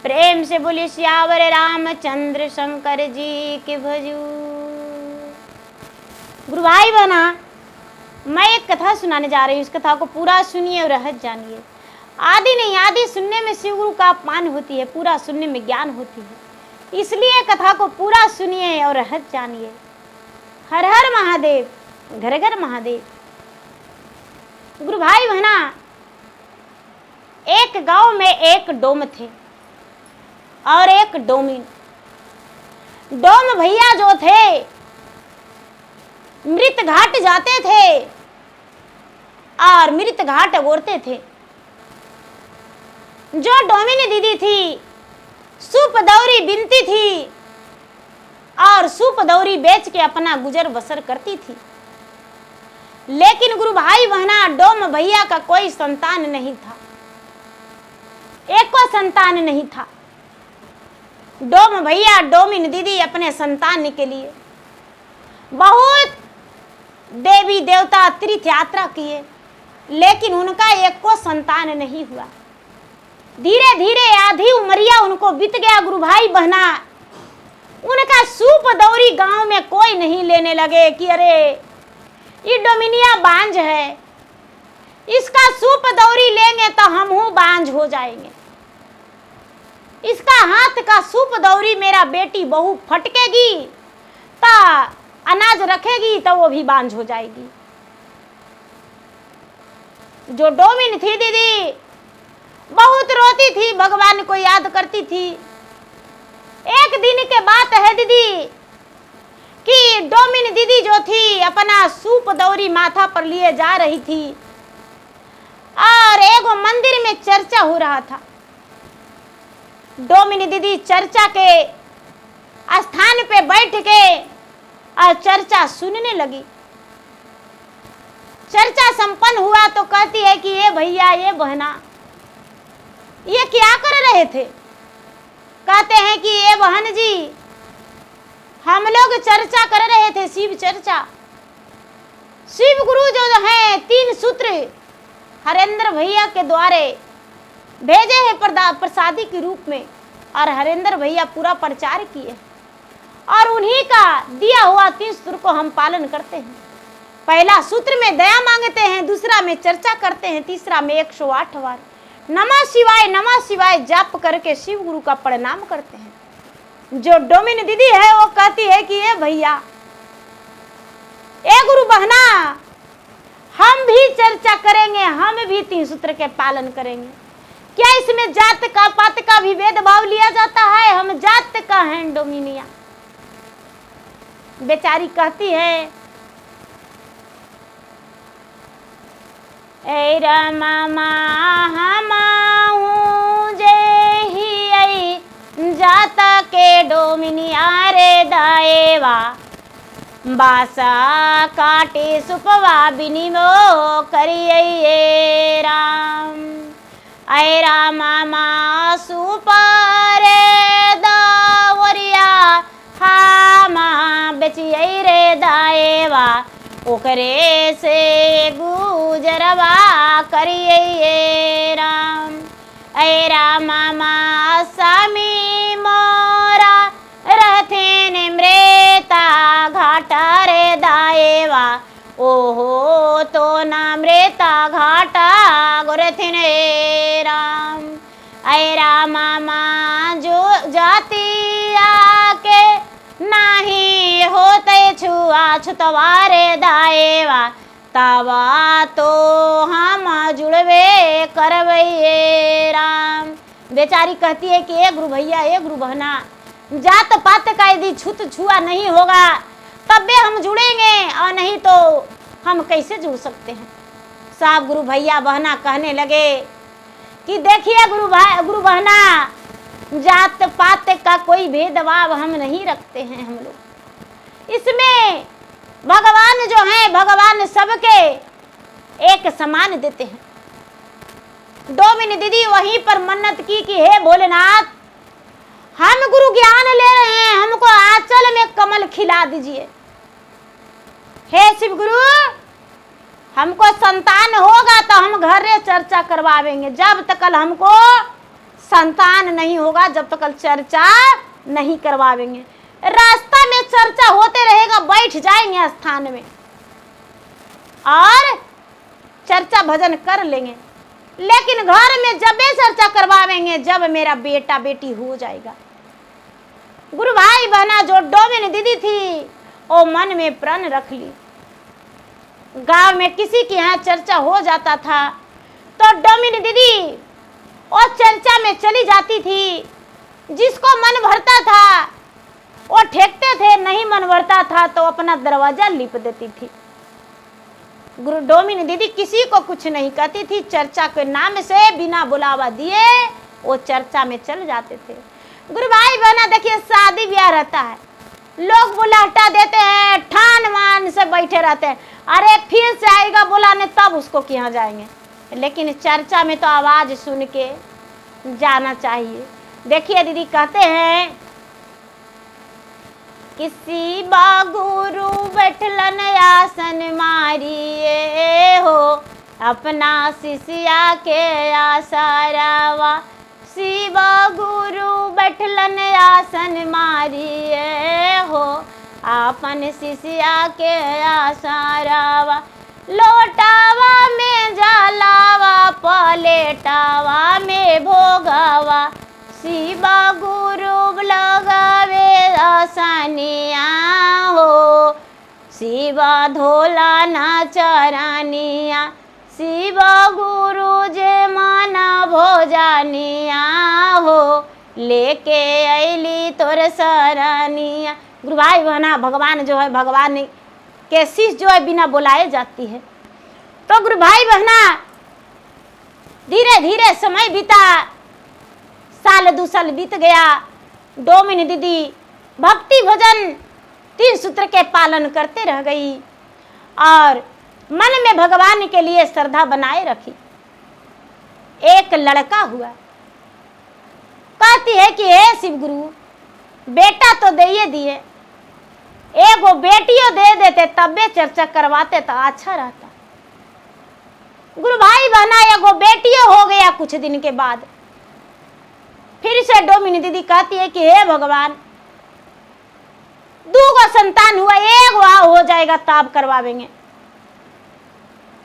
प्रेम से बोलिए सियावर रामचंद्र शंकर जी के भजू। गुरु भाई बहना, मैं एक कथा सुनाने जा रही हूँ। इस कथा को पूरा सुनिए और रहस्य जानिए। आदि नहीं आदि सुनने में शिव गुरु का अपमान होती है, पूरा सुनने में ज्ञान होती है। इसलिए कथा को पूरा सुनिए और रहस्य जानिए। हर हर महादेव, घर घर महादेव। गुरु भाई बहना, एक गांव में एक डोम थे और एक डोमिन। डोम भैया जो थे मृत घाट जाते थे और मृत घाट अगोरते थे। जो डोमिन दीदी थी सूप दौरी बिनती थी और सूप दौरी बेच के अपना गुजर बसर करती थी। लेकिन गुरु भाई बहना, डोम भैया का कोई संतान नहीं था, एको संतान नहीं था। डोम भैया डोमिन दीदी अपने संतान के लिए बहुत देवी देवता तीर्थ यात्रा किए, लेकिन उनका एक को संतान नहीं हुआ। धीरे धीरे आधी उमरिया उनको बीत गया। गुरु भाई बहना, उनका सूप दौरी गांव में कोई नहीं लेने लगे कि अरे ये डोमिनिया बांझ है, इसका सूप दौरी लेंगे तो हम बांझ हो जाएंगे। इसका हाथ का सूप दौरी मेरा बेटी बहू फटकेगी तो अनाज रखेगी तो वो भी बांझ हो जाएगी। जो डोमिन थी दीदी बहुत रोती थी, भगवान को याद करती थी। एक दिन के बात है दीदी कि डोमिन दीदी जो थी अपना सूप दौरी माथा पर लिए जा रही थी और एगो मंदिर में चर्चा हो रहा था। डोमिन दीदी चर्चा के स्थान पे बैठ के और चर्चा सुनने लगी। चर्चा संपन्न हुआ तो कहती है कि ये भैया ये बहना ये क्या कर रहे थे। कहते हैं कि ये बहन जी हम लोग चर्चा कर रहे थे, शिव चर्चा। शिव गुरु जो है 3 सूत्र हरेंद्र भैया के द्वारे भेजे हैं प्रसादी के रूप में, और हरेंद्र भैया पूरा प्रचार किए और उन्हीं का दिया हुआ 3 सूत्र को हम पालन करते हैं। पहला सूत्र में दया मांगते हैं, दूसरा में चर्चा करते हैं, तीसरा में 108 बार नमः शिवाय जाप करके शिव गुरु का प्रणाम करते हैं। जो डोमिन दीदी है वो कहती है कि ये भैया ए गुरु बहना हम भी चर्चा करेंगे, हम भी 3 सूत्र के पालन करेंगे। क्या इसमें जात का पात का भी भेदभाव लिया जाता है? हम जात का हैं डोमिनिया। बेचारी कहती है ए रामा हमाहू जे ही जाता के डोमिनिया रे दाएवा बासा काटे सुपवा बिनिमो करिए राम। ऐ रामा सुपारे दावरिया हामा बेचिए रे दाएवा ओकरे से गुजरवा करिए राम। ऐ रामा स्वामी मोरा रहथे निमृता घाटा रे दाएवा ओहो तो नामृता घाटा गोरथिन राम। ऐ रामा जो जाति आके नाही होते छुआ छुतवारे दाएवा तवा तो हम जुड़वे करवैये राम। बेचारी कहती है कि ए गुरु भैया ए गुरु बहना जात पात का यदि छूत छुआ नहीं होगा तब भी हम जुड़ेंगे, और नहीं तो हम कैसे जुड़ सकते हैं। साहब गुरु भैया बहना कहने लगे कि देखिए गुरु बहना जात पात का कोई भेदभाव हम नहीं रखते हैं। हम लोग इसमें भगवान जो है भगवान सबके एक समान देते हैं। डोमिन दीदी वहीं पर मन्नत की कि हे भोलेनाथ हम गुरु ज्ञान ले रहे हैं, हमको आंचल में कमल खिला दीजिए। हे शिव गुरु हमको संतान होगा तो हम घर में चर्चा करवावेंगे, जब तक हमको संतान नहीं होगा जब तक चर्चा नहीं करवावेंगे। रास्ता में चर्चा होते रहेगा, बैठ जाएंगे स्थान में और चर्चा भजन कर लेंगे, लेकिन घर में जब भी चर्चा करवावेंगे जब मेरा बेटा बेटी हो जाएगा। गुरु भाई बहना, जो डोमिन दीदी थी वो मन में प्रण रख ली। गांव में किसी के यहाँ चर्चा हो जाता था तो डोमिन दीदी वो चर्चा में चली जाती थी। जिसको मन भरता था वो ठेकते थे, नहीं मन भरता था तो अपना दरवाजा लिप देती थी। गुरु डोमिन दीदी किसी को कुछ नहीं कहती थी, चर्चा के नाम से बिना बुलावा दिए वो चर्चा में चल जाते थे। गुरु भाई बहना, देखिए शादी ब्याह रहता है, लोग बुलाहटा देते हैं, ठान मान से बैठे रहते हैं, अरे फिर से आएगा बुलाने तब उसको यहाँ जाएंगे, लेकिन चर्चा में तो आवाज सुन के जाना चाहिए। देखिए दीदी कहते हैं, किसी बागुरु बैठलन आसन मारिए हो, अपना शिष्या के आसारावा। शिवा गुरु बैठलन आसन मारिए हो, अपन शिष्या के आसारावा। लोटावा में जलावा, पलेटावा में भोगावा। शिवा गुरु लगावे आसानिया हो, शिवा धोला ना चरानिया। शिवा गुरु जे माना भोजानिया हो, लेके अली तोर सरानिया। गुरु भाई बहना, भगवान जो है, भगवान के शिष्य जो है बिना बुलाए जाती है। तो गुरु भाई बहना, धीरे धीरे समय बीता, साल 2 साल बीत गया। डोमिन दीदी भक्ति भजन 3 सूत्र के पालन करते रह गई और मन में भगवान के लिए श्रद्धा बनाए रखी। एक लड़का हुआ, कहती है कि हे शिव गुरु, बेटा तो दे दिए, एगो बेटियों दे देते तब भी चर्चा करवाते तो अच्छा रहता। गुरु भाई बहना, एगो बेटियों हो गया कुछ दिन के बाद। फिर से डोमिन दीदी कहती है कि हे भगवान, 2 संतान हुआ, एगो हो जाएगा तब करवावेंगे।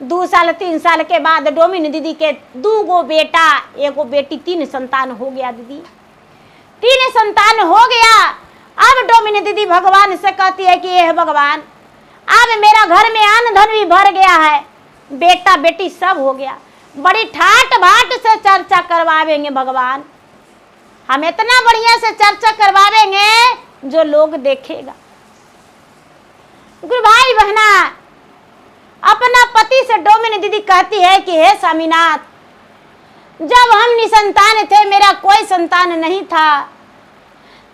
2 साल 3 साल के बाद डोमिन दीदी के 2 बेटा, एगो बेटी, 3 संतान हो गया। दीदी 3 संतान हो गया। अब डोमिन दीदी भगवान से कहती है कि हे भगवान, अब मेरा घर में अन्न धन भी भर गया है, बेटा बेटी सब हो गया, बड़ी ठाट बाट से चर्चा करवावेंगे भगवान। हम इतना बढ़िया से चर्चा करवावेंगे जो लोग देखेगा। गुरु भाई बहना, अपना पति से डोमिन दीदी कहती है कि हे स्वामीनाथ, जब हम निसंतान थे, मेरा कोई संतान नहीं था,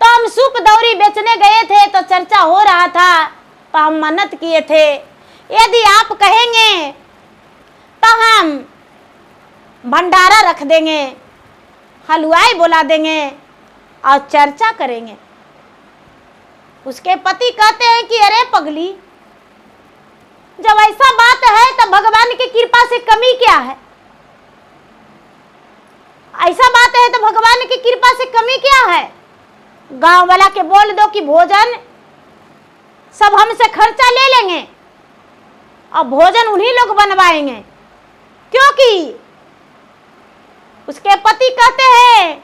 तो हम सूप दौरी बेचने गए थे तो चर्चा हो रहा था, तो हम मन्नत किए थे, यदि आप कहेंगे तो हम भंडारा रख देंगे, हलवाई बुला देंगे और चर्चा करेंगे। उसके पति कहते हैं कि अरे पगली, जब ऐसा बात है तो भगवान की कृपा से कमी क्या है? ऐसा बात है तो भगवान की कृपा से कमी क्या है? गांव वाला के बोल दो कि भोजन सब हमसे खर्चा ले लेंगे और भोजन उन्हीं लोग बनवाएंगे, क्योंकि उसके पति कहते हैं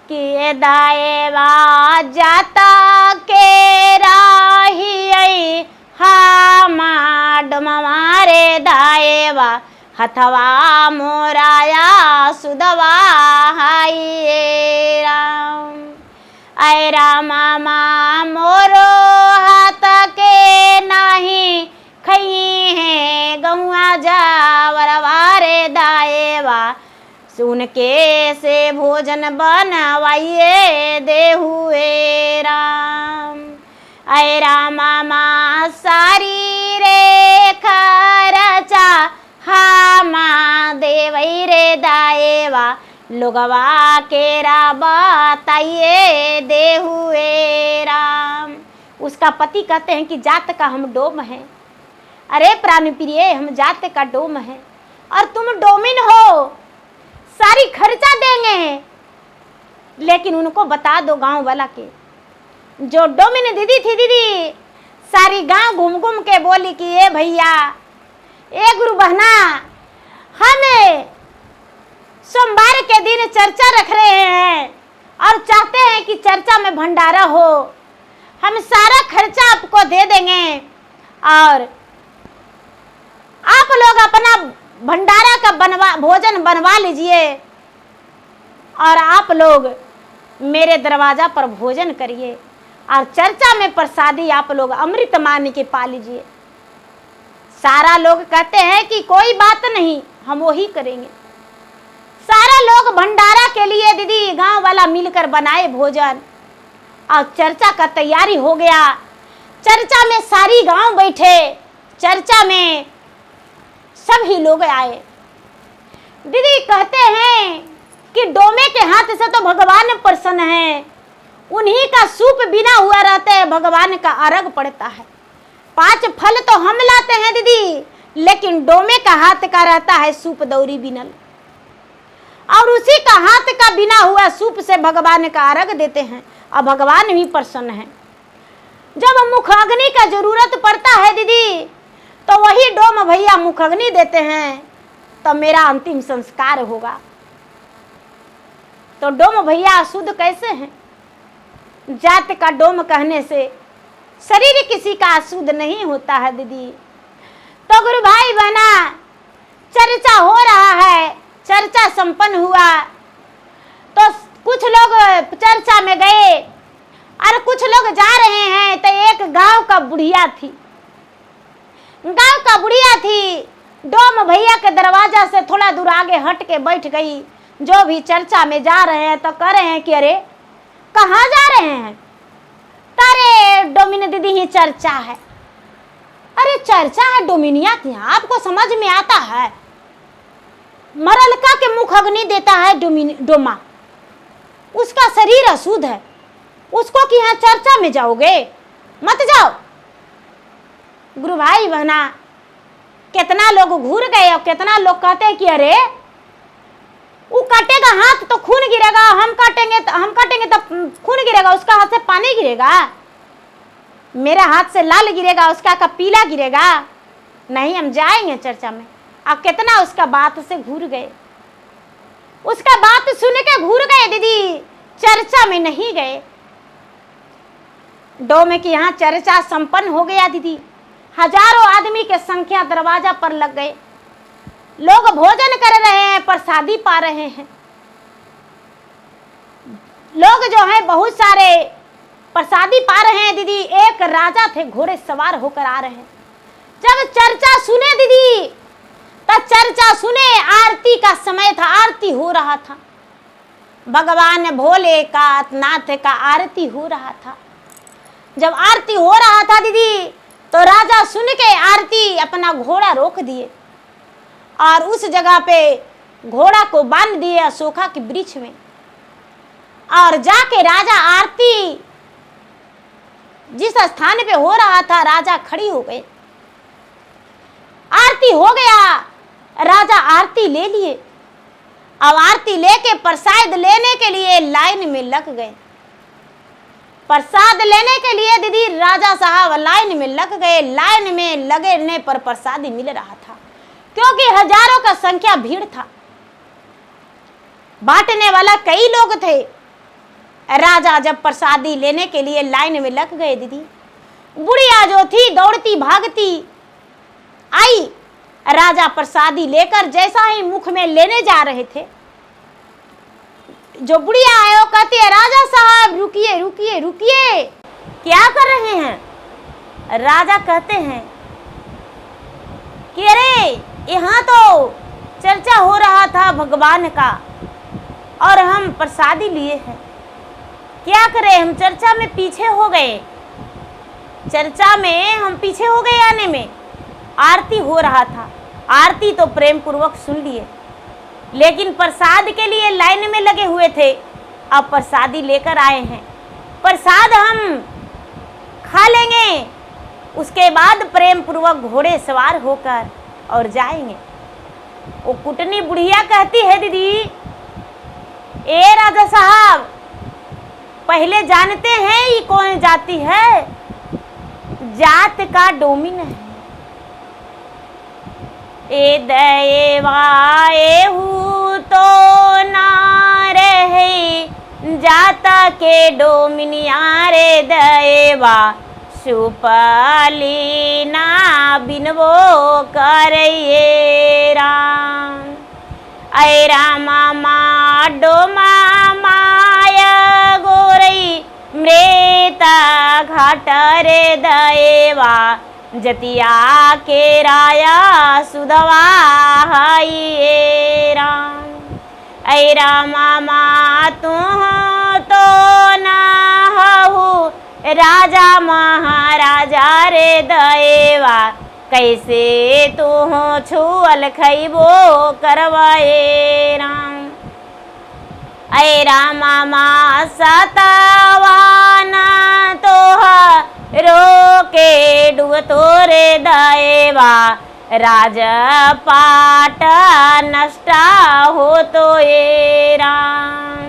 कि दाएवा जाता के राही हामाड मारे दाएवा हथवा मोराया सुदवा हाय राम। ऐ रामा मोरो हाथ के नाही खई है गहुआ जावरवारे दाएवा, सुन के से भोजन बनवाइए देहुए राम। ऐ रामा सारी रे खरचा हामा देवई रे दाएवा, लोगवा केरा बताइए देहुए राम। उसका पति कहते हैं कि जात का हम डोम हैं। अरे प्राण प्रिय, हम जात का डोम है और तुम डोमिन हो, सारी खर्चा देंगे, लेकिन उनको बता दो गांव वाला के। जो डोमिन दीदी थी, दीदी सारी गांव घूम घूम के बोली कि ए भैया, ए गुरु बहना, हम सोमवार के दिन चर्चा रख रहे हैं और चाहते हैं कि चर्चा में भंडारा हो। हम सारा खर्चा आपको दे देंगे और आप लोग अपना भंडारा का भोजन बनवा लीजिए और आप लोग मेरे दरवाजा पर भोजन करिए और चर्चा में प्रसादी आप लोग अमृत मान के पा लीजिए। सारा लोग कहते हैं कि कोई बात नहीं, हम वही करेंगे। सारा लोग भंडारा के लिए दीदी गांव वाला मिलकर बनाए भोजन और चर्चा का तैयारी हो गया। चर्चा में सारी गांव बैठे, चर्चा में सभी लोग आए। दीदी कहते हैं कि डोमे के हाथ से तो भगवान प्रसन्न है, उन्हीं का सूप बिना हुआ रहता है, भगवान का अर्घ पड़ता है। 5 फल तो हम लाते हैं दीदी, लेकिन डोमे का हाथ का रहता है सूप दौरी बिनल, और उसी का हाथ का बिना हुआ सूप से भगवान का अर्घ देते हैं और भगवान भी प्रसन्न है। जब मुख अग्नि का जरूरत पड़ता है दीदी, तो वही डोम भैया मुख अग्नि देते हैं, तो मेरा अंतिम संस्कार होगा। तो डोम भैया अशुद्ध कैसे हैं? जात का डोम कहने से शरीर किसी का अशुद्ध नहीं होता है दीदी। तो गुरु भाई बहना, चर्चा हो रहा है, चर्चा संपन्न हुआ तो कुछ लोग चर्चा में गए और कुछ लोग जा रहे हैं। तो एक गांव का बुढ़िया थी, गांव का बुढ़िया थी, डोम भैया के दरवाजा से थोड़ा दूर आगे हट के बैठ गई। जो भी चर्चा में जा रहे हैं तो कह रहे हैं कि अरे कहाँ जा रहे हैं? तारे डोमिन दीदी ही चर्चा है। अरे चर्चा है डोमिनिया की, आपको समझ में आता है? मरलका के मुख अग्नि देता है डोमा, उसका शरीर अशुद्ध है, उसको कि यहाँ चर्चा में जाओगे? मत जाओ। गुरु भाई बहना, कितना लोग घूर गए और कितना लोग कहते हैं कि अरे वो काटेगा हाथ तो खून गिरेगा, हम काटेंगे तो खून गिरेगा, उसका हाथ से पानी गिरेगा, मेरा हाथ से लाल गिरेगा, उसका का पीला गिरेगा। नहीं, हम जाएंगे चर्चा में। अब कितना उसका बात से घूर गए, उसका बात सुन के घूर गए दीदी, चर्चा में नहीं गए। डोमे की यहाँ चर्चा संपन्न हो गया दीदी। हजारों आदमी के संख्या दरवाजा पर लग गए, लोग भोजन कर रहे हैं, प्रसादी पा रहे हैं। लोग जो है बहुत सारे प्रसादी पा रहे हैं दीदी। एक राजा थे, घोड़े सवार होकर आ रहे हैं। जब चर्चा सुने दीदी, तो चर्चा सुने, आरती का समय था, आरती हो रहा था, भगवान भोले का नाथ का आरती हो रहा था। जब आरती हो रहा था दीदी, तो राजा सुन के आरती अपना घोड़ा रोक दिए और उस जगह पे घोड़ा को बांध दिए अशोका के वृक्ष में, और जाके राजा आरती जिस स्थान पे हो रहा था, राजा खड़ी हो गए। आरती हो गया, राजा आरती ले लिए। अब आरती लेके प्रसाद लेने के लिए लाइन में लग गए। प्रसाद लेने के लिए दीदी राजा साहब लाइन में लग गए। लाइन में लगने पर प्रसादी मिल रहा था, क्योंकि हजारों का संख्या भीड़ था, बांटने वाला कई लोग थे। राजा जब प्रसादी लेने के लिए लाइन में लग गए दीदी, बुढ़िया जो थी दौड़ती भागती आई। राजा प्रसादी लेकर जैसा ही मुख में लेने जा रहे थे, जो बुढ़िया है वो कहती है, राजा साहब रुकिए रुकिए रुकिए, क्या कर रहे हैं? राजा कहते हैं कि अरे यहाँ तो चर्चा हो रहा था भगवान का और हम प्रसादी लिए हैं, क्या करें? हम चर्चा में पीछे हो गए, चर्चा में हम पीछे हो गए आने में। आरती हो रहा था, आरती तो प्रेम पूर्वक सुन लिए, लेकिन प्रसाद के लिए लाइन में लगे हुए थे। अब प्रसादी लेकर आए हैं, प्रसाद हम खा लेंगे, उसके बाद प्रेम पूर्वक घोड़े सवार होकर और जाएंगे। वो कुटनी बुढ़िया कहती है, दीदी ए राजा साहब, पहले जानते हैं ये कौन जाति है? जात का डोमिन है। ए देवा एहू तो ना रहे, जाता के डोमिनिया रे देवा, सुपली ना बिनवो करिए राम। ऐ रामा मा डोमा माया गोरई, मृता घाट रे देवा, जतिया के राया सुधवा हई राम। ऐ रामा मा तू तो ना हहु, राजा महाराजा रे देवा, कैसे तू छुअल खैबो करवाए राम। ऐ रामा मा सतावाना तोहा, रोके डुब तोरे देवा, राजपाट नष्टा हो तो ये राम।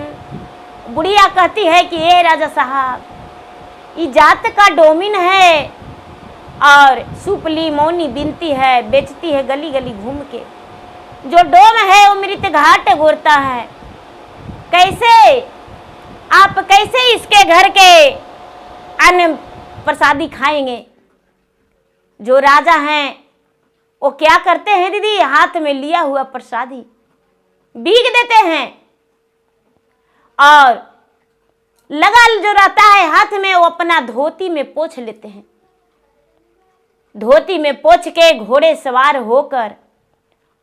बुढ़िया कहती है कि ये राजा साहब, ये जात का डोमिन है और सुपली मौनी बिनती है, बेचती है गली गली घूम के। जो डोम है वो मृत घाट गोरता है। कैसे आप कैसे इसके घर के अन्न प्रसादी खाएंगे? जो राजा हैं वो क्या करते हैं दीदी? हाथ में लिया हुआ प्रसादी बीग देते हैं और लगा जो रहता है हाथ में वो अपना धोती में पोंछ लेते हैं। धोती में पोंछ के घोड़े सवार होकर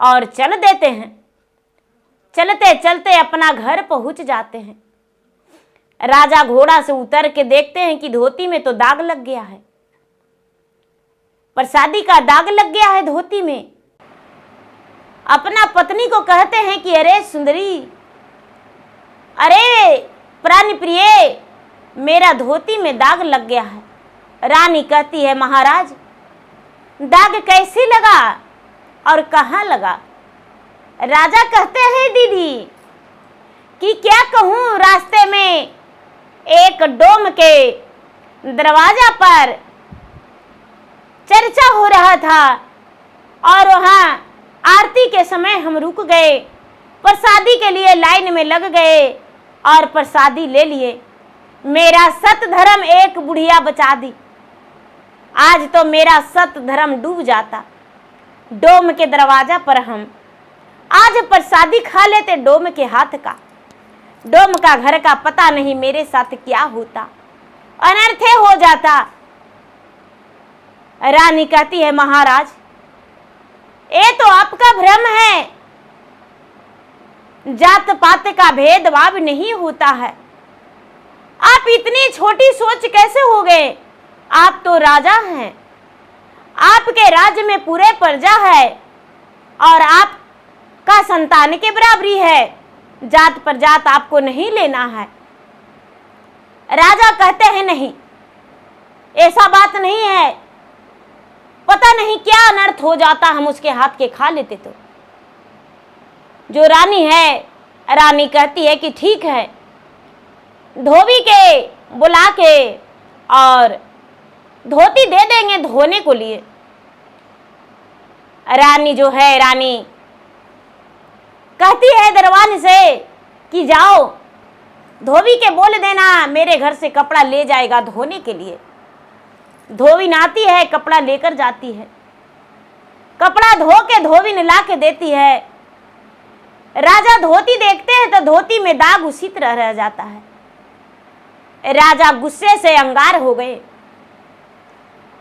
और चल देते हैं। चलते चलते अपना घर पहुंच जाते हैं। राजा घोड़ा से उतर के देखते हैं कि धोती में तो दाग लग गया है, प्रसादी का दाग लग गया है धोती में। अपना पत्नी को कहते हैं कि अरे सुंदरी, अरे प्राणी प्रिय, मेरा धोती में दाग लग गया है। रानी कहती है महाराज, दाग कैसे लगा और कहाँ लगा? राजा कहते हैं दीदी कि क्या कहूँ, रास्ते में एक डोम के दरवाजा पर चर्चा हो रहा था और वहाँ आरती के समय हम रुक गए, प्रसादी के लिए लाइन में लग गए और प्रसादी ले लिए। मेरा सत धर्म एक बुढ़िया बचा दी, आज तो मेरा सत धर्म डूब जाता। डोम के दरवाजा पर हम आज प्रसादी खा लेते डोम के हाथ का। डोम का घर का पता नहीं मेरे साथ क्या होता, अनर्थ हो जाता। रानी कहती है महाराज, ये तो आपका भ्रम है, जात पात का भेदभाव नहीं होता है। आप इतनी छोटी सोच कैसे हो गए? आप तो राजा हैं, आपके राज्य में पूरे प्रजा है और आपका संतान के बराबरी है। जात पर जात आपको नहीं लेना है। राजा कहते हैं नहीं, ऐसा बात नहीं है, पता नहीं क्या अनर्थ हो जाता हम उसके हाथ के खा लेते तो। जो रानी है, रानी कहती है कि ठीक है, धोबी के बुला के और धोती दे देंगे धोने को लिए। रानी जो है, रानी कहती है दरबान से कि जाओ धोबी के बोल देना मेरे घर से कपड़ा ले जाएगा धोने के लिए। धोबिन आती है, कपड़ा लेकर जाती है, कपड़ा धो के धोबिन ला के देती है। राजा धोती देखते हैं तो धोती में दाग उसी तरह रह जाता है। राजा गुस्से से अंगार हो गए।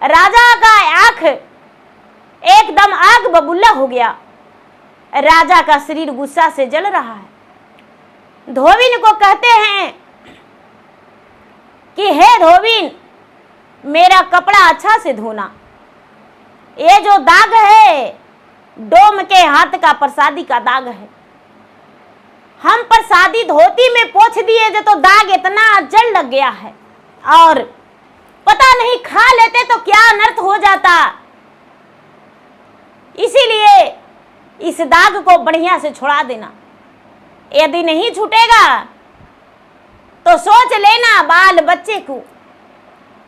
राजा का आंख एकदम आग बबूला हो गया। राजा का शरीर गुस्सा से जल रहा है। धोबिन को कहते हैं कि हे धोबिन, मेरा कपड़ा अच्छा से धोना। ये जो दाग है डोम के हाथ का प्रसादी का दाग है। हम प्रसादी धोती में पोंछ दिए जो तो दाग इतना जल लग गया है और पता नहीं खा लेते तो क्या अनर्थ हो जाता। इसीलिए इस दाग को बढ़िया से छुड़ा देना। यदि नहीं छूटेगा तो सोच लेना बाल बच्चे को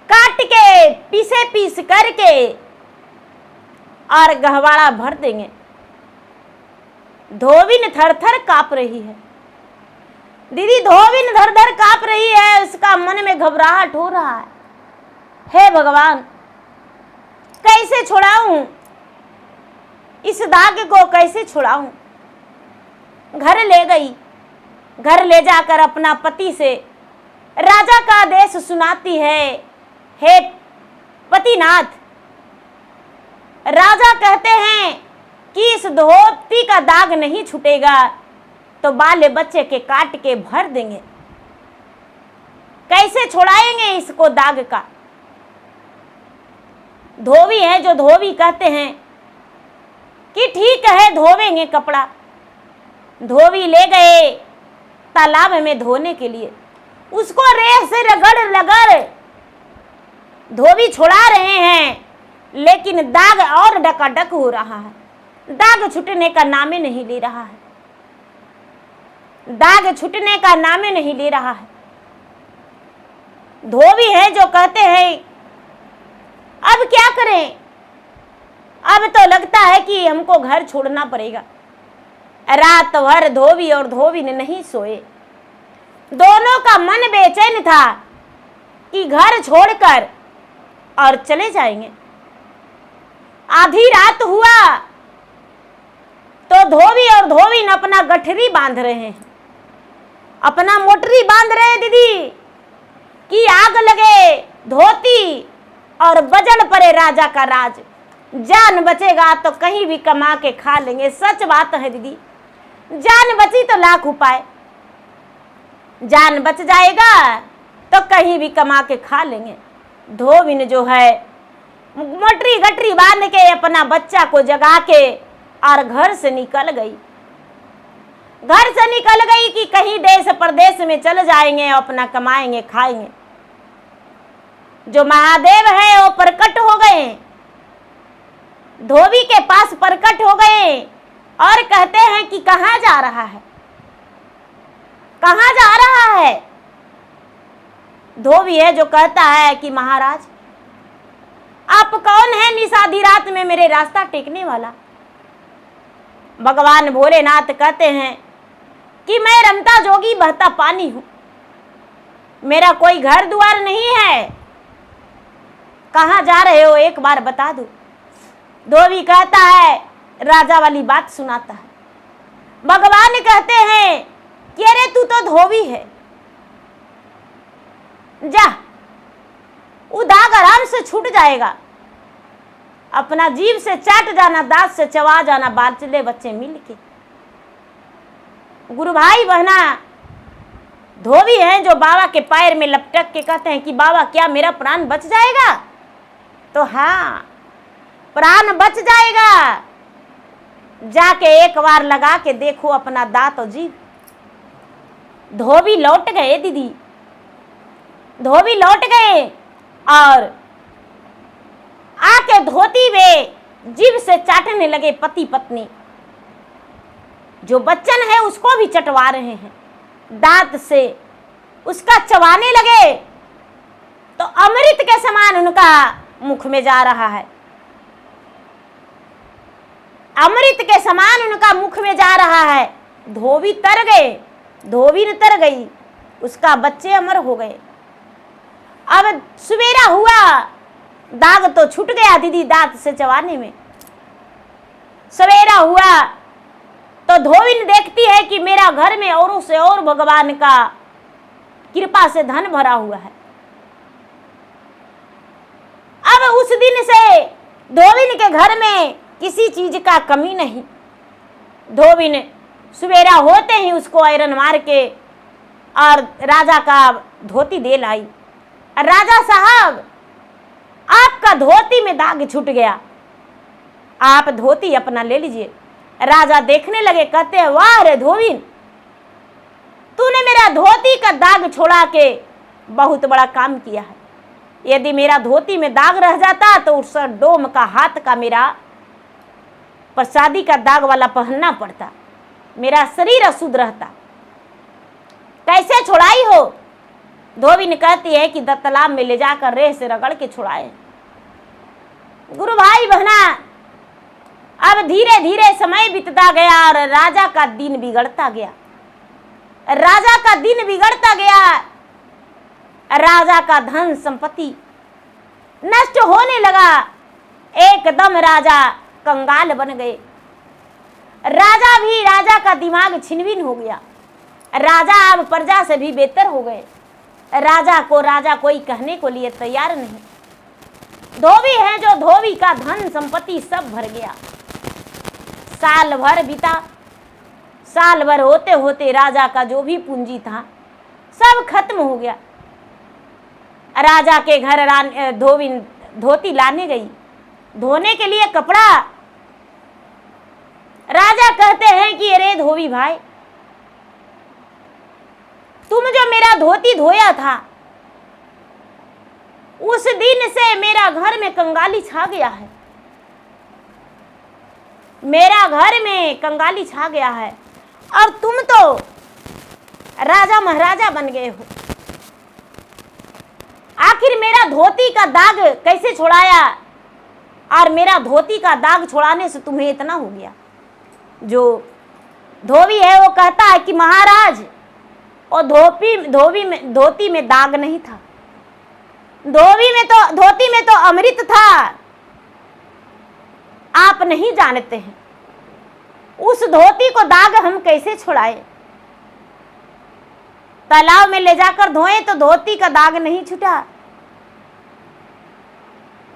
काट के पीसे पीस करके और गहवाड़ा भर देंगे। धोबिन थर थर कांप रही है दीदी, धोबिन धर धर कांप रही है, उसका मन में घबराहट हो रहा है। हे भगवान, कैसे छुड़ाऊं इस दाग को, कैसे छुड़ाऊं। घर ले गई, घर ले जाकर अपना पति से राजा का आदेश सुनाती है। हे पतिनाथ, राजा कहते हैं कि इस धोती का दाग नहीं छूटेगा तो बाल बच्चे के काट के भर देंगे। कैसे छुड़ाएंगे इसको दाग का। धोबी है जो धोबी कहते हैं कि ठीक है धोवेंगे कपड़ा। धोबी ले गए तालाब में धोने के लिए, उसको रेत से रगड़ रगड़ धोबी छुड़ा रहे हैं, लेकिन दाग और डकाडक हो रहा है। दाग छूटने का नामे नहीं ले रहा है, दाग छूटने का नामे नहीं ले रहा है। धोबी है जो कहते हैं अब क्या करें, अब तो लगता है कि हमको घर छोड़ना पड़ेगा। रात भर धोबी और धोबी ने नहीं सोए। दोनों का मन बेचैन था कि घर छोड़कर और चले जाएंगे। आधी रात हुआ तो धोबी और धोबी अपना गठरी बांध रहे हैं, अपना मोटरी बांध रहे दीदी कि आग लगे धोती और बजड़ पड़े राजा का राज। जान बचेगा तो कहीं भी कमा के खा लेंगे। सच बात है दीदी, जान बची तो लाख उपाय, जान बच जाएगा तो कहीं भी कमा के खा लेंगे। धोबिन जो है मोटरी गटरी बांध के अपना बच्चा को जगा के और घर से निकल गई। घर से निकल गई कि कहीं देश प्रदेश में चल जाएंगे, अपना कमाएंगे खाएंगे। जो महादेव है वो प्रकट हो गए, धोबी के पास प्रकट हो गए और कहते हैं कि कहाँ जा रहा है, कहाँ जा रहा है। धोबी है जो कहता है कि महाराज आप कौन है निशाधी रात में मेरे रास्ता टेकने वाला। भगवान भोलेनाथ कहते हैं कि मैं रमता जोगी बहता पानी हूं, मेरा कोई घर द्वार नहीं है, कहाँ जा रहे हो एक बार बता दो। धोबी कहता है, राजा वाली बात सुनाता है। भगवान कहते हैं कि अरे तू तो धोबी है, जा वो दाग आराम से छूट जाएगा, अपना जीभ से चाट जाना, दांत से चबा जाना, बालचले बच्चे मिल के। गुरु भाई बहना धोबी हैं जो बाबा के पैर में लपटक के कहते हैं कि बाबा क्या मेरा प्राण बच जाएगा। तो हाँ प्राण बच जाएगा, जाके एक बार लगा के देखो अपना दांत और जीभ। धोबी लौट गए दीदी, धोबी लौट गए और आके धोती में जीभ से चाटने लगे पति पत्नी। जो बच्चन है उसको भी चटवा रहे हैं, दांत से उसका चबाने लगे तो अमृत के समान उनका मुख में जा रहा है, अमृत के समान उनका मुख में जा रहा है। धोबी तर गए, धोबी न तर गई, उसका बच्चे अमर हो गए। अब सवेरा हुआ, दाग तो छूट गया दीदी दांत से चबाने में। सवेरा हुआ तो धोबिन देखती है कि मेरा घर में औरों से और भगवान का कृपा से धन भरा हुआ है। अब उस दिन से धोबिन के घर में किसी चीज का कमी नहीं। धोबिन सवेरा होते ही उसको आयरन मार के और राजा का धोती दे लाई। राजा साहब आपका धोती में दाग छूट गया, आप धोती अपना ले लीजिए। राजा देखने लगे, कहते हैं वाह रे धोबिन, तूने मेरा धोती का दाग छोड़ा के बहुत बड़ा काम किया है। यदि मेरा धोती में दाग रह जाता तो उस डोम का हाथ का मेरा प्रसादी का दाग वाला पहनना पड़ता, मेरा शरीर अशुद्ध रहता। कैसे छुड़ाई हो? धोबिन कहती है कि तालाब में ले जाकर रेह से रगड़ के छुड़ाए। गुरु भाई बहना, अब धीरे धीरे समय बीतता गया और राजा का दिन बिगड़ता गया। राजा का दिन बिगड़ता गया। राजा का धन संपत्ति नष्ट होने लगा। एकदम राजा कंगाल बन गए। राजा का दिमाग छिनभिन हो गया। राजा अब प्रजा से भी बेहतर हो गए। राजा कोई कहने को लिए तैयार नहीं। धोबी है जो धोबी का धन संपत्ति सब भर गया। साल भर बीता। साल भर होते होते राजा का जो भी पूंजी था सब खत्म हो गया। राजा के घर धोबी धोती लाने गई, धोने के लिए कपड़ा। राजा कहते हैं कि अरे धोबी भाई, तुम जो मेरा धोती धोया था उस दिन से मेरा घर में कंगाली छा गया है। मेरा घर में कंगाली छा गया है और तुम तो राजा महाराजा बन गए हो। आखिर मेरा धोती का दाग कैसे छुड़ाया? और मेरा धोती का दाग छुड़ाने से तुम्हें इतना हो गया। जो धोबी है वो कहता है कि महाराज, और धोती में दाग नहीं था। धोती में तो अमृत था। आप नहीं जानते हैं उस धोती को दाग हम कैसे छुड़ाए। तालाब में ले जाकर धोए तो धोती का दाग नहीं छूटा।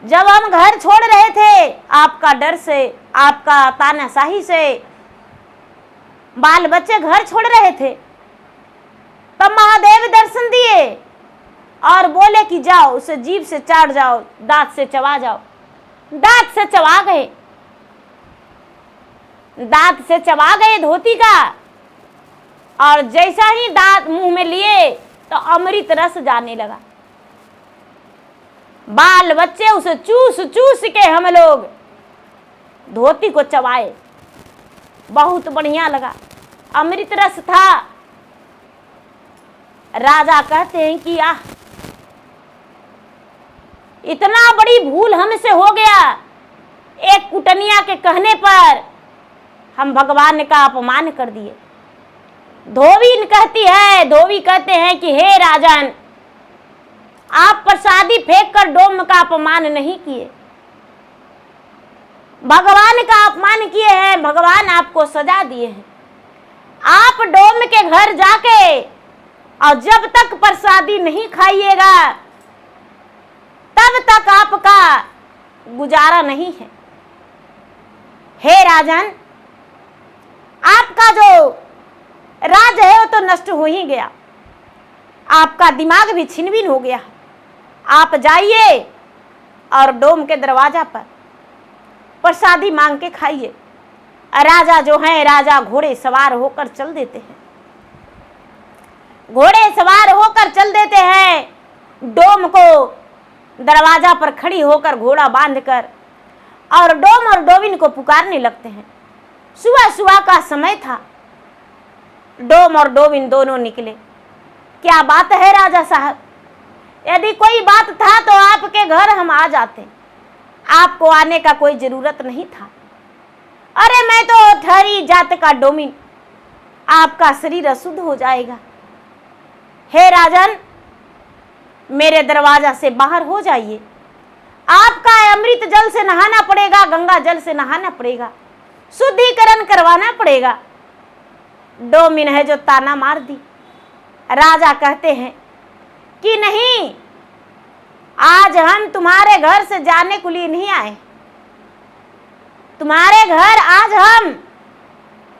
जब हम घर छोड़ रहे थे आपका डर से, आपका तानाशाही से, बाल बच्चे घर छोड़ रहे थे, तब महादेव दर्शन दिए और बोले कि जाओ उसे जीभ से चाट जाओ, दांत से चबा जाओ। दांत से चबा गए। दांत से चबा गए धोती का, और जैसा ही दांत मुंह में लिए तो अमृत रस जाने लगा। बाल बच्चे उसे चूस चूस के हम लोग धोती को चबाए। बहुत बढ़िया लगा, अमृत रस था। राजा कहते हैं कि आह, इतना बड़ी भूल हमसे हो गया। एक कुटनिया के कहने पर हम भगवान का अपमान कर दिए। धोबी कहते हैं कि हे राजन, आप प्रसादी फेंक कर डोम का अपमान नहीं किए, भगवान का अपमान किए हैं। भगवान आपको सजा दिए हैं। आप डोम के घर जाके और जब तक प्रसादी नहीं खाइएगा तब तक आपका गुजारा नहीं है। हे राजन, आपका जो राज है वो तो नष्ट हो ही गया। आपका दिमाग भी छिनभिन हो गया। आप जाइए और डोम के दरवाजा पर प्रसादी मांग के खाइए। राजा जो है, राजा घोड़े सवार होकर चल देते हैं। घोड़े सवार होकर चल देते हैं। डोम को दरवाजा पर खड़ी होकर घोड़ा बांधकर और डोम और डोबिन को पुकारने लगते हैं। सुबह का समय था। डोम और डोबिन दोनों निकले। क्या बात है राजा साहब, यदि कोई बात था तो आपके घर हम आ जाते, आपको आने का कोई जरूरत नहीं था। अरे मैं तो ठहरी जात का डोमिन, आपका शरीर अशुद्ध हो जाएगा। हे राजन, मेरे दरवाजा से बाहर हो जाइए। आपका अमृत जल से नहाना पड़ेगा, गंगा जल से नहाना पड़ेगा, शुद्धिकरण करवाना पड़ेगा। डोमिन है जो ताना मार दी। राजा कहते हैं कि नहीं, आज हम तुम्हारे घर से जाने के लिए नहीं आए। तुम्हारे घर आज हम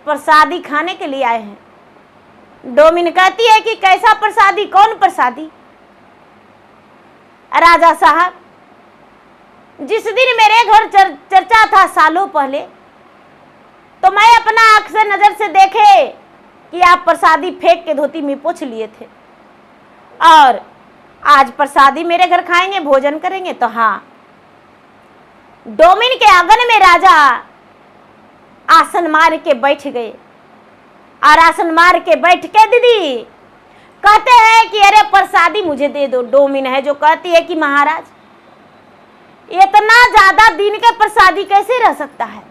प्रसादी खाने के लिए आए हैं। डोमिन कहती है कि कैसा प्रसादी, कौन प्रसादी? राजा साहब, जिस दिन मेरे घर चर्चा था सालों पहले, तो मैं अपना आंख से नजर से देखे कि आप प्रसादी फेंक के धोती में पोंछ लिए थे, और आज प्रसादी मेरे घर खाएंगे, भोजन करेंगे। तो हाँ, डोमिन के आंगन में राजा आसन मार के बैठ गए, और आसन मार के बैठ के दीदी कहते हैं कि अरे प्रसादी मुझे दे दो। डोमिन है जो कहती है कि महाराज इतना ज्यादा दिन का प्रसादी कैसे रह सकता है।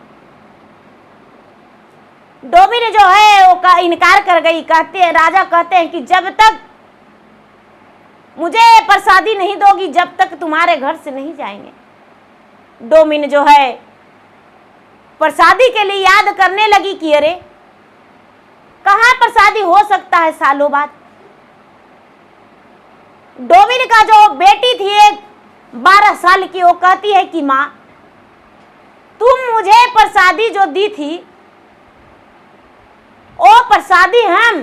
डोमिन जो है वो का इनकार कर गई। कहते हैं, राजा कहते हैं कि जब तक मुझे प्रसादी नहीं दोगी जब तक तुम्हारे घर से नहीं जाएंगे। डोमिन जो है प्रसादी के लिए याद करने लगी कि अरे कहाँ प्रसादी हो सकता है सालों बाद। डोमिन का जो बेटी थी एक 12 साल की, वो कहती है कि माँ तुम मुझे प्रसादी जो दी थी वो प्रसादी हम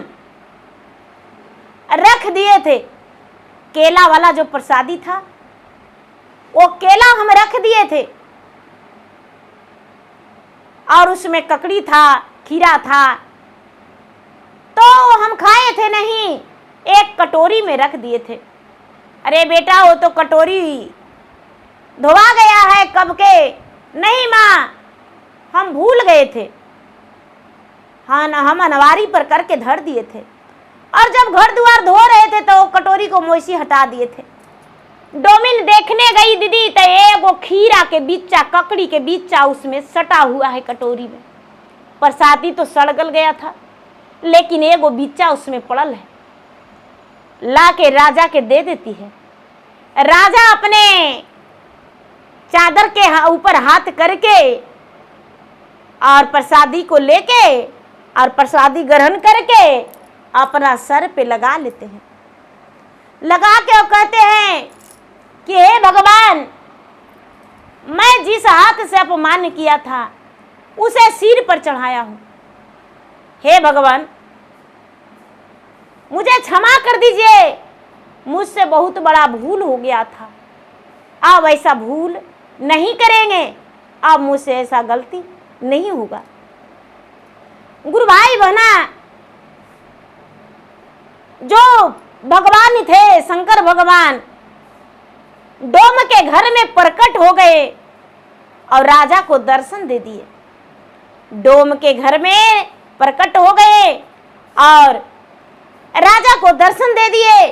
रख दिए थे। केला वाला जो प्रसादी था वो केला हम रख दिए थे और उसमें ककड़ी था, खीरा था, तो हम खाए थे नहीं, एक कटोरी में रख दिए थे। अरे बेटा वो तो कटोरी धोवा गया है कब के। नहीं माँ हम भूल गए थे, हाँ ना, हम अनवारी पर करके धर दिए थे और जब घर द्वार धो रहे थे तो कटोरी को मोसी हटा दिए थे। डोमिन देखने गई दीदी तो एगो खीरा के बीचा, ककड़ी के बीचा उसमें सटा हुआ है कटोरी में। प्रसादी तो सड़गल गया था लेकिन एगो बीचा उसमें पड़ल है। ला के राजा के दे देती है। राजा अपने चादर के ऊपर हाथ करके और प्रसादी को लेके और प्रसादी ग्रहण करके अपना सर पे लगा लेते हैं। लगा के वो कहते हैं कि हे भगवान मैं जिस हाथ से अपमान किया था उसे सिर पर चढ़ाया हूं। हे भगवान मुझे क्षमा कर दीजिए, मुझसे बहुत बड़ा भूल हो गया था। अब ऐसा भूल नहीं करेंगे, अब मुझसे ऐसा गलती नहीं होगा। गुरु भाई बहना, जो भगवान थे शंकर भगवान डोम के घर में प्रकट हो गए और राजा को दर्शन दे दिए। डोम के घर में प्रकट हो गए और राजा को दर्शन दे दिए।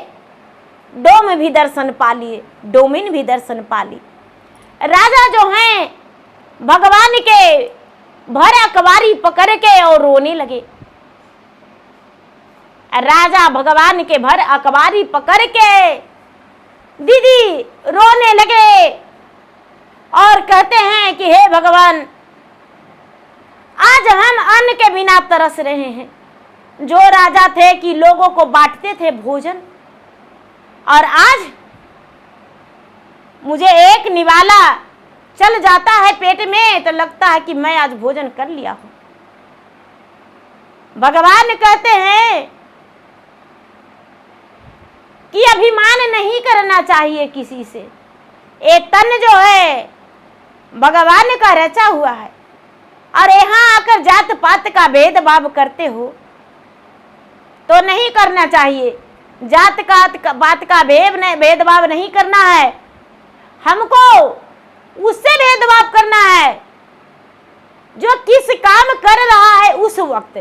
डोम भी दर्शन पा लिए, डोमिन भी दर्शन पा ली। राजा जो हैं भगवान के भर अकबारी पकड़ के और रोने लगे। राजा भगवान के भर अकबारी पकड़ के दीदी रोने लगे और कहते हैं कि हे भगवान आज हम अन्न के बिना तरस रहे हैं। जो राजा थे कि लोगों को बांटते थे भोजन, और आज मुझे एक निवाला चल जाता है पेट में तो लगता है कि मैं आज भोजन कर लिया हूं। भगवान कहते हैं कि अभिमान नहीं करना चाहिए किसी से। ये तन जो है भगवान का रचा हुआ है और यहाँ आकर जात पात का भेदभाव करते हो तो नहीं करना चाहिए। जात का बात का भेदभाव नहीं करना है, हमको उससे भेदभाव करना है जो किस काम कर रहा है उस वक्त।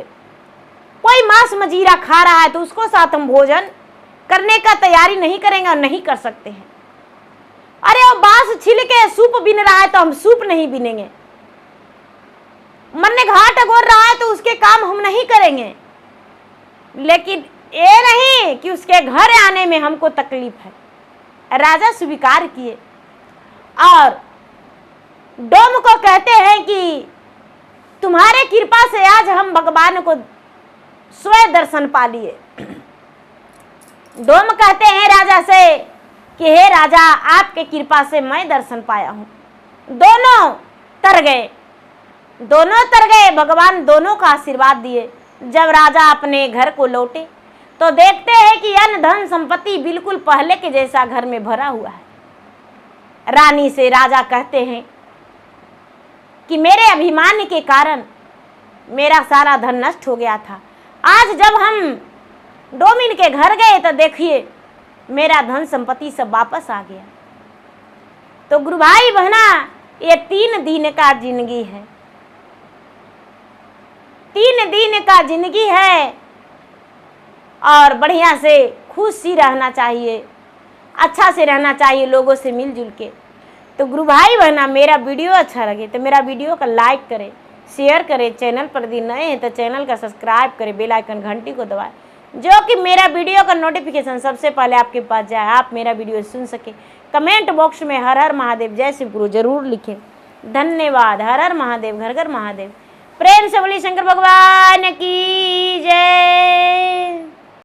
कोई मांस मजीरा खा रहा है तो उसको साथ हम भोजन करने का तैयारी नहीं करेंगे और नहीं कर सकते हैं। अरे वो बांस छिल के सूप बिन रहा है तो हम सूप नहीं बिनेंगे। मन ने घाट गोर रहा है तो उसके काम हम नहीं करेंगे। लेकिन ये नहीं कि उसके घर आने में हमको तकलीफ है। राजा स्वीकार किए और डोम को कहते हैं कि तुम्हारे कृपा से आज हम भगवान को स्वयं दर्शन पा लिए। डोम कहते हैं राजा से कि हे राजा आपके कृपा से मैं दर्शन पाया हूं। दोनों तर गए, दोनों तर गए। भगवान दोनों का आशीर्वाद दिए। जब राजा अपने घर को लौटे तो देखते हैं कि अन्न धन संपत्ति बिल्कुल पहले के जैसा घर में भरा हुआ है। रानी से राजा कहते हैं कि मेरे अभिमान के कारण मेरा सारा धन नष्ट हो गया था। आज जब हम डोमिन के घर गए तो देखिए मेरा धन संपत्ति सब वापस आ गया। तो गुरु भाई बहना, ये 3 दिन का जिंदगी है। 3 दिन का जिंदगी है। और बढ़िया से खुशी रहना चाहिए, अच्छा से रहना चाहिए लोगों से मिलजुल के। तो गुरु भाई बहना, मेरा वीडियो अच्छा लगे तो मेरा वीडियो का लाइक करें, शेयर करें, चैनल पर यदि नए हैं तो चैनल का सब्सक्राइब करें, बेल आइकन घंटी को दबाएं, जो कि मेरा वीडियो का नोटिफिकेशन सबसे पहले आपके पास जाए, आप मेरा वीडियो सुन सके। कमेंट बॉक्स में हर हर महादेव जय शिव गुरु जरूर लिखें। धन्यवाद। हर हर महादेव, घर घर महादेव। प्रेम से बोलिए शंकर भगवान की जय।